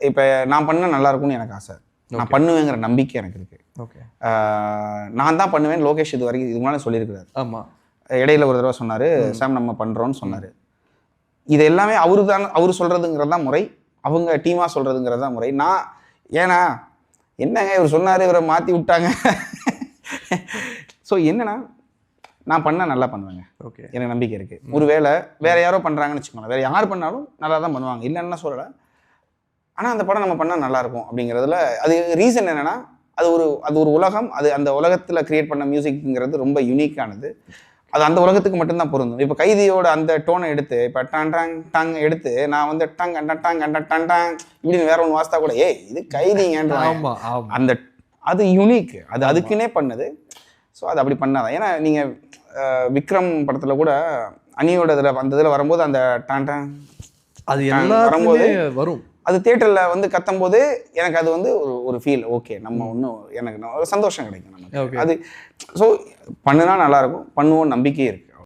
இப்போ நான் பண்ண நல்லா இருக்கும்னு எனக்கு ஆசை, நான் பண்ணுவேங்கிற நம்பிக்கை எனக்கு இருக்கு. ஓகே, நான் தான் பண்ணுவேன். லோகேஷ் இது வரைக்கும் இதுக்கு முன்னாடி சொல்லியிருக்கிறாரு. ஆமாம், இடையில ஒரு தடவை சொன்னார், சாம் நம்ம பண்ணுறோன்னு சொன்னார். இது எல்லாமே அவர் சொல்கிறதுங்கிறது தான் முறை, அவங்க டீமாக சொல்கிறதுங்கிறது தான் முறை. நான் ஏன்னா என்னங்க இவர் சொன்னார், இவரை மாற்றி விட்டாங்க. ஸோ என்னன்னா நான் நல்லா பண்ணுவேங்க. ஓகே, எனக்கு நம்பிக்கை இருக்குது. ஒரு வேளை வேறு யாரோ பண்ணுறாங்கன்னு வச்சுக்கோங்களேன், வேறு யார் பண்ணாலும் நல்லா தான் பண்ணுவாங்க, இல்லைன்னா சொல்லலை. ஆனால் அந்த படம் நம்ம பண்ணால் நல்லாயிருக்கும் அப்படிங்கிறதுல அது ரீசன் என்னென்னா, அது ஒரு உலகம், அது அந்த உலகத்தில் க்ரியேட் பண்ண மியூசிக்ங்கிறது ரொம்ப யூனிக்கானது. அது அந்த உலகத்துக்கு மட்டும்தான் பொருந்தும். இப்போ கைதியோட அந்த டோனை எடுத்து இப்போ டாங் டாங் எடுத்து நான் வந்து டங் டாங் இப்படின்னு வேற ஒன்று வாசித்தா கூட இது கைதிங்கன்ற அந்த அது யூனிக், அது அதுக்குன்னே பண்ணது. ஸோ அது அப்படி பண்ணாதான். ஏன்னா நீங்கள் விக்ரம் படத்தில் கூட அனியோட இதில் அந்த இதில் வரும்போது அந்த டாங் அது எல்லாம் வரும்போது வரும், அது தியேட்டரில் வந்து கத்தும்போது எனக்கு அது வந்து ஒரு ஃபீல், ஓகே நம்ம இன்னும் எனக்கு சந்தோஷம் கிடைக்கும் நமக்கு. அது ஸோ பண்ணுனா நல்லாயிருக்கும், பண்ணுவோம் நம்பிக்கையே இருக்குது.